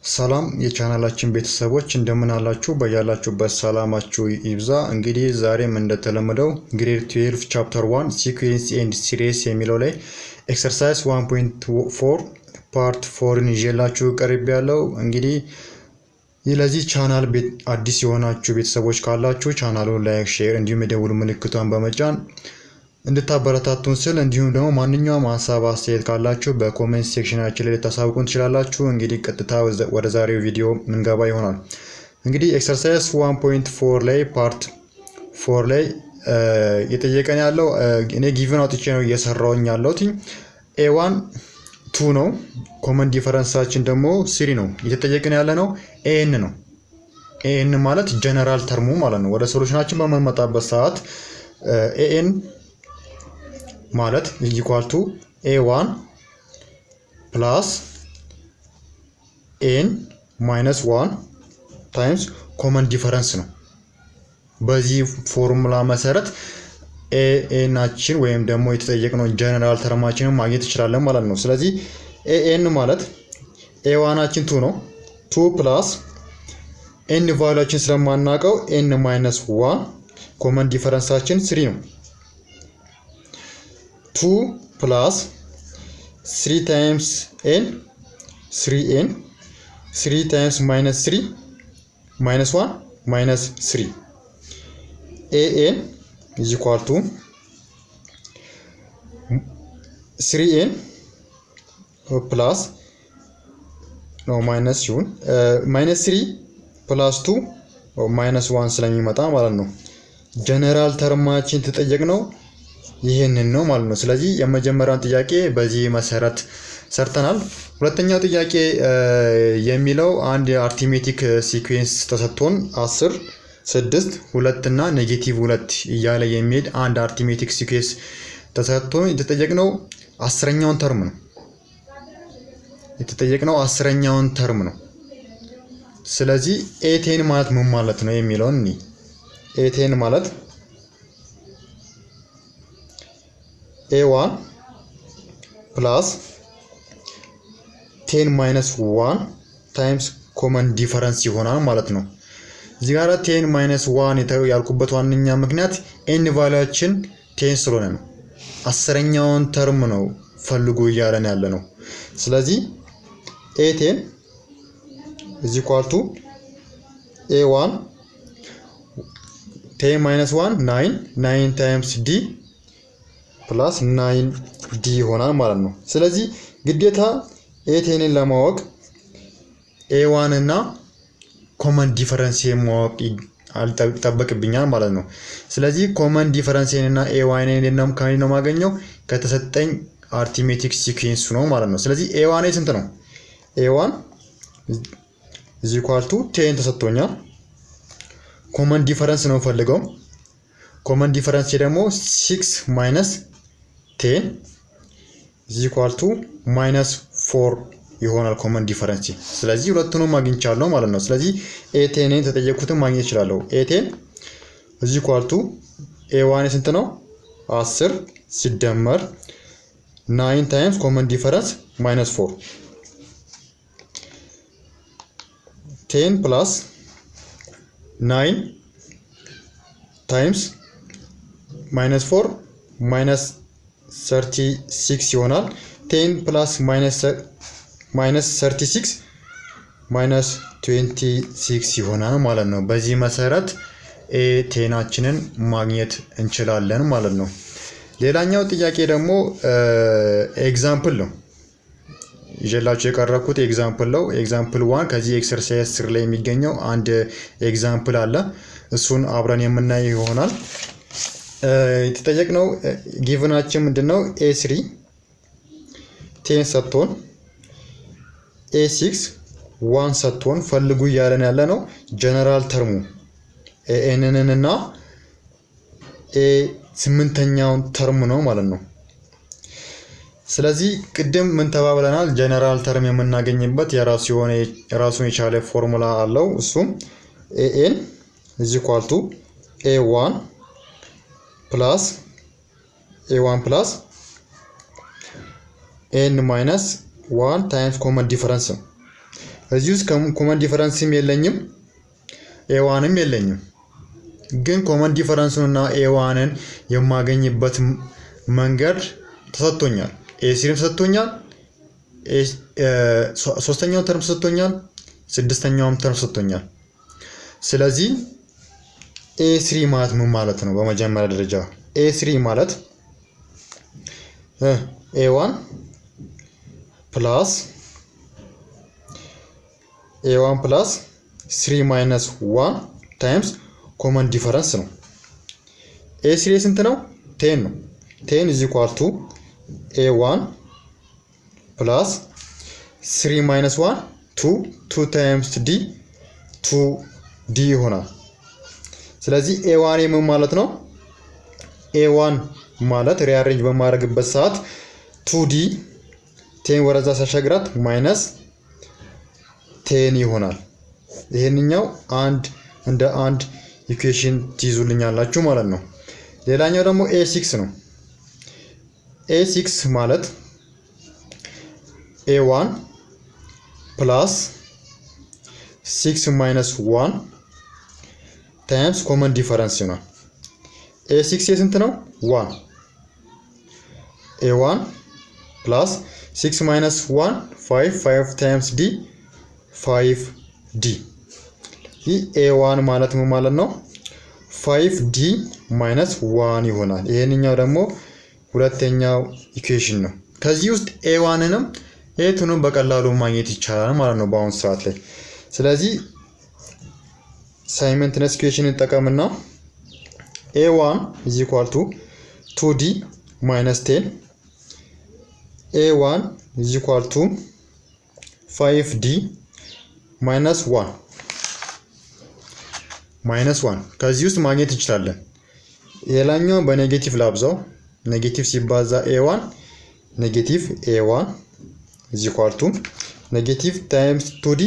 ሰላም የቻናላችን ቤተሰቦች እንደምን አላችሁ? በያላችሁበት ሰላማችሁ ይብዛ። እንግዲህ ዛሬም እንደተለመደው ግሬድ 12 ቻፕተር 1 ሲኩዌንስ ኤንድ ሲሪስ የሚለው ላይ ኤክሰርሳይዝ 1.4 ፓርት 4ን ይዤላችሁ ቀርቤያለሁ። እንግዲህ ለዚህ ቻናል አዲስ የሆናችሁ ቤተሰቦች ካላችሁ ቻናሉን ላይክ፣ ሼር እንዲሁም የደውል ምልክቷን በመጫን እንድታበረታቱን ስል እንዲሁም ደግሞ ማንኛውም ሀሳብ አስተያየት ካላችሁ በኮሜንት ሴክሽናችን ላይ ልታሳውቁን ትችላላችሁ። እንግዲህ ቀጥታ ወደ ዛሬው ቪዲዮ ምንገባ ይሆናል። እንግዲህ ኤክሰርሳይዝ 1.4 ላይ ፓርት 4 ላይ የጠየቀን ያለው እኔ ጊቭን አውጥቼ ነው እየሰራውኝ ያለሁት። a1 2 ነው፣ ኮመን ዲፈረንሳችን ደግሞ 3 ነው። እየተጠየቀን ያለ ነው an ነው። an ማለት ጀነራል ተርሙ ማለት ነው። ወደ ሶሉሽናችን በመመጣበት ሰዓት an ማለት ኢኳል ቱ a1 ፕላስ n ማይነስ 1 ታይምስ ኮመን ዲፈረንስ ነው። በዚህ ፎርሙላ መሰረት ኤናችን ወይም ደግሞ የተጠየቅነው ጀነራል ተርማችንን ማግኘት እንችላለን ማለት ነው። ስለዚህ ኤን ማለት ኤዋናችን 2 ነው። 2 ፕላስ ኤን ቫልዩአችን ስለማናውቀው ኤን ማይነስ 1 ኮመን ዲፈረንሳችን 3 ነው። 2 plus 3 times n 3n 3 times minus 3 minus 1 minus 3 an is equal to 3n plus no minus ይሁን minus 3 plus 2 minus 1 ስለሚመጣ ማለት ነው። ጀነራል ተርማችን ተጠየቅነው ይሄንን ነው ማለት ነው። ስለዚህ የመጀመሪያውን ጥያቄ በዚህ መሰረት ሰርተናል። ሁለተኛው ጥያቄ የሚለው አንድ አርቲሜቲክ ሲኩዌንስ ተሰጥቶን 10 6 2 እና -2 እያለ የሚሄድ አንድ አርቲሜቲክ ሲኩዌንስ ተሰጥቶን የተጠየቅነው አስረኛውን ተርም ነው። ስለዚህ ኤቴን ማለት ምን ማለት ነው የሚለውን ኤቴን ማለት a1 plus 10 minus 1 times common difference ይሆናል ማለት ነው። እዚህ ጋር 10 minus 1 ያልኩበት ዋነኛ ምክንያት n ቫልዩአችን 10 ስለሆነ ነው። አስረኛውን ተርም ነው ፈልጉ እያለን ያለ ነው። ስለዚህ a10 is equal to a1 10 minus 1 9 times d ፕላስ 9d ይሆናል ማለት ነው። ስለዚህ ግዴታ ኤቴንን ለማወቅ a1 እና ኮመን ዲፈረንስ ማወቅ ይጠበቅብኛል ማለት ነው። ስለዚህ ኮመን ዲፈረንስን እና a1 ነው ማገኘው ከተሰጠኝ አርቲሜቲክ ሲኩዌንስ ነው ማለት ነው። ስለዚህ a1 ስንት ነው? a1 is equal to 10 ተሰጥቶኛል። ኮመን ዲፈረንስ ነው ፈልገው። ኮመን ዲፈረንስ ደግሞ 6 ማይነስ 10 is equal to -4 ይሆናል ኮመን ዲፈረንስ። ስለዚህ ሁለቱንም አግኝቻለሁ ማለት ነው። ስለዚህ a10 ተጠየቁትን ማግኘት እችላለሁ። a10 is equal to a1 ስንት ነው? 10 ሲደመር 9 ታይምስ ኮመን ዲፈረንስ -4 10 plus 9 times -4 -36 ይሆናል። 10 plus -36 -26 ይሆናል ማለት ነው። በዚህ መሰረት ኤቴናችንን ማግኘት እንችላለን ማለት ነው። ሌላኛው ጥያቄ ደግሞ ኤግዛምፕል ነው ይዤላችሁ የቀረብኩት ኤግዛምፕል ነው። ኤግዛምፕል 1 ከዚህ ኤክሰርሳይዝ 3 ላይ የሚገኘው አንድ ኤግዛምፕል አለ። እሱን አብረን የምናየው ይሆናል። የተጠየቅነው ጊቭናችን ምንድነው? a3 10 ሰጥቶን a6 1 ሰጥቶን ፈልጉ እያለን ያለ ነው ጀነራል ተርሙ an እና a8ኛውን ተርም ነው ማለት ነው። ስለዚህ ቅድም ምን ተባብለናል? ጀነራል ተርም የምናገኝበት የራሱን የቻለ ፎርሙላ አለው። እሱም an is equal to a1 plus n minus 1 times common difference እዚህ ውስጥ ኮመን ዲፈረንስም የለኝም ኤዋንም የለኝም። ግን ኮመን ዲፈረንሱንና ኤዋንን የማገኝበት መንገድ ተሰጥቶኛል። ኤ3 ተሰጥቶኛል፣ ሶስተኛው ተርም ተሰጥቶኛል፣ ስድስተኛውም ተርም ተሰጥቶኛል። ስለዚህ ኤ3 ማለት ምን ማለት ነው? በመጀመሪያ ደረጃ ኤ3 ማለት ኤ1 ፕላስ 3 ማይነስ 1 ታይምስ ኮመን ዲፈረንስ ነው። ኤ3 ስንት ነው? 10 ነው። 10 is equal to a1 plus 3 minus 1 2 times d 2d ይሆናል። ስለዚህ a1 ምን ማለት ነው? a1 ማለት ሪአሬንጅ በማድረግበት ሰዓት 2d 10 ወረዛ ሳሻግራት ማይነስ 10 ይሆናል። ይሄንኛው እንደ አንድ ኢኩዌሽን ትይዙልኛላችሁ ማለት ነው። ሌላኛው ደግሞ a6 ነው። a6 ማለት a1 ፕላስ 6 ማይነስ 1 ታይምስ ኮመን ዲፈረንስ ይሆናል። a6 የስንት ነው? 1 a1 ፕላስ 6 ማይነስ 1 5 ታይምስ d 5d ይህ a1 ማለት ምን ማለት ነው? 5d ማይነስ 1 ይሆናል። ይሄንኛው ደግሞ ሁለተኛው ኢኩዌሽን ነው። ከዚህ ውስጥ a1ንም a2ንም በቀላሉ ማግኘት ይቻላል ማለት ነው በአሁን ሰዓት ላይ። ስለዚህ ሳይመንትነስ ኢኩዌሽን እንጠቀምና a1 is equal to 2d minus 10 a1 is equal to 5d minus 1 ከዚህ ውስጥ ማግኘት እንችላለን። ሌላኛው በኔጌቲቭ ላብዛው። ኔጌቲቭ ሲባዛ a1 ኔጌቲቭ a1 is equal to ኔጌቲቭ ታይምስ 2d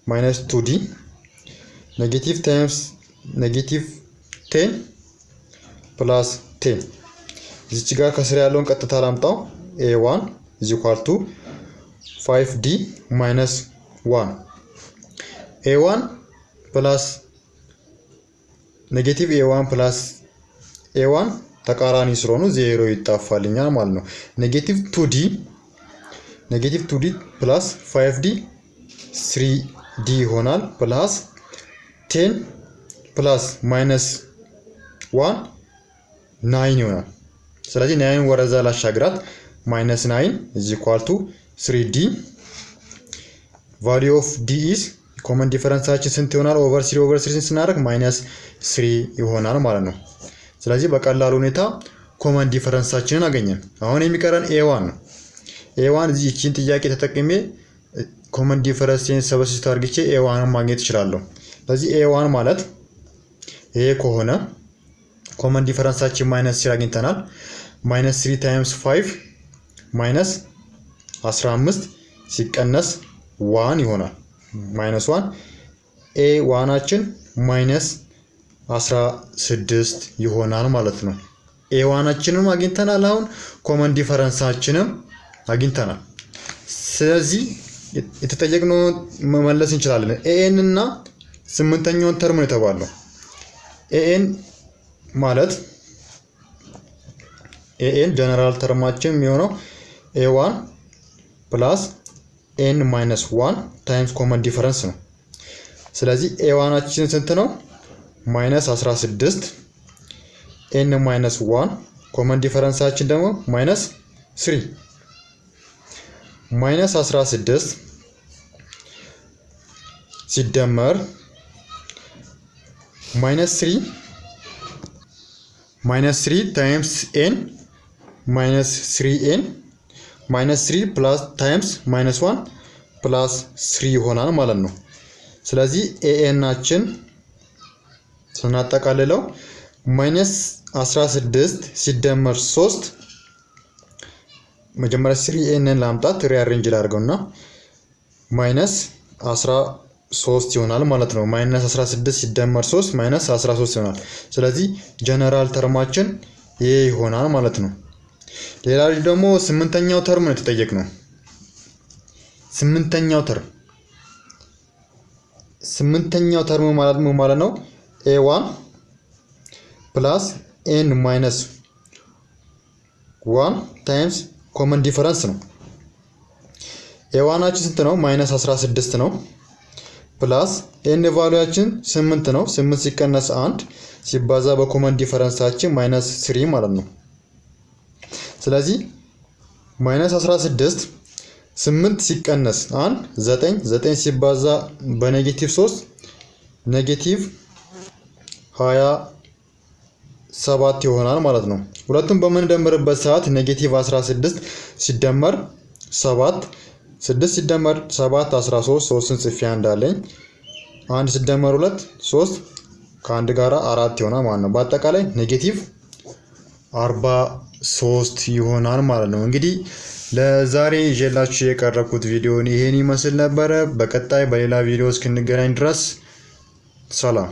minus 2d ኔጌቲቭ ታይምስ ኔጌቲቭ 10 ፕላስ 10 እዚች ጋር ከስር ያለውን ቀጥታ ላምጣው። a1 is equal to 5d minus 1 a1 ፕላስ ኔጌቲቭ a1 ፕላስ a1 ተቃራኒ ስለሆኑ 0 ይጣፋልኛል ማለት ነው። ኔጌቲቭ 2d ፕላስ 5d 3d ይሆናል ፕላስ 10 ፕላስ ማይነስ 1 9 ይሆናል። ስለዚህ 9 ወረዛ ላሻግራት ማይነስ 9 is equal to 3d value of d is ኮመን ዲፈረንሳችን ስንት ይሆናል? ኦቨር 3 ስናደርግ ማይነስ 3 ይሆናል ማለት ነው። ስለዚህ በቀላል ሁኔታ ኮመን ዲፈረንሳችንን አገኘን። አሁን የሚቀረን a1 ነው። a1 እዚህ እቺን ጥያቄ ተጠቅሜ ኮመን ዲፈረንስን ሰብስቲቱት አድርጌ a1 ማግኘት እችላለሁ። ስለዚህ a1 ማለት ይሄ ከሆነ ኮመን ዲፈረንሳችን ማይነስ 3 አግኝተናል። ማይነስ 3 ታይምስ 5 ማይነስ 15 ሲቀነስ 1 ይሆናል። ማይነስ 1 a1አችን ማይነስ 16 ይሆናል ማለት ነው። a1አችንም አግኝተናል። አሁን ኮመን ዲፈረንሳችንም አግኝተናል። ስለዚህ የተጠየቅነው መመለስ እንችላለን። an እና 8ኛውን ተርም ነው የተባለው። an ማለት an ጀነራል ተርማችን የሚሆነው a1 ፕላስ n ማይነስ 1 ታይምስ ኮመን ዲፈረንስ ነው። ስለዚህ a1አችን ስንት ነው? ማይነስ 16 n ማይነስ 1 ኮመን ዲፈረንሳችን ደግሞ ማይነስ 3 ማይነስ 16 ሲደመር ማይነስ 3 ታይምስ n ማይነስ 3n ማይነስ 3 ፕላስ ታይምስ ማይነስ 1 ፕላስ 3 ይሆናል ማለት ነው። ስለዚህ an-አችን ስናጠቃልለው ማይነስ 16 ሲደመር 3 መጀመሪያ 3n ላምጣት ሪአሬንጅ ላድርገውና ማይነስ 13 ይሆናል ማለት ነው። ማይነስ 16 ሲደመር 3 ማይነስ 13 ይሆናል። ስለዚህ ጀነራል ተርማችን ይሄ ይሆናል ማለት ነው። ሌላ ደግሞ 8ኛው ተርም ነው የተጠየቅነው። 8ኛው ተርም ስምንተኛው ተርም ማለት ነው a1 ፕላስ n ማይነስ 1 ታይምስ ኮመን ዲፈረንስ ነው። a1 አችን ስንት ነው? ማይነስ 16 ነው። ፕላስ n ቫልዩአችን 8 ነው። 8 ሲቀነስ 1 ሲባዛ በኮመን ዲፈረንሳችን ማይነስ 3 ማለት ነው። ስለዚህ ማይነስ 16 8 ሲቀነስ 1 9 9 ሲባዛ በኔጌቲቭ 3 ኔጌቲቭ 27 ይሆናል ማለት ነው። ሁለቱም በምንደምርበት ሰዓት ኔጌቲቭ 16 ሲደመር 7 6 ሲደመር 7 13 3ን ጽፌ እንዳለኝ 1 ሲደመር 2 3 ከአንድ ጋራ 4 ይሆናል ማለት ነው። በአጠቃላይ ኔጌቲቭ 43 ይሆናል ማለት ነው። እንግዲህ ለዛሬ ይዤላችሁ የቀረብኩት ቪዲዮ ይሄን ይመስል ነበረ። በቀጣይ በሌላ ቪዲዮ እስክንገናኝ ድረስ ሰላም።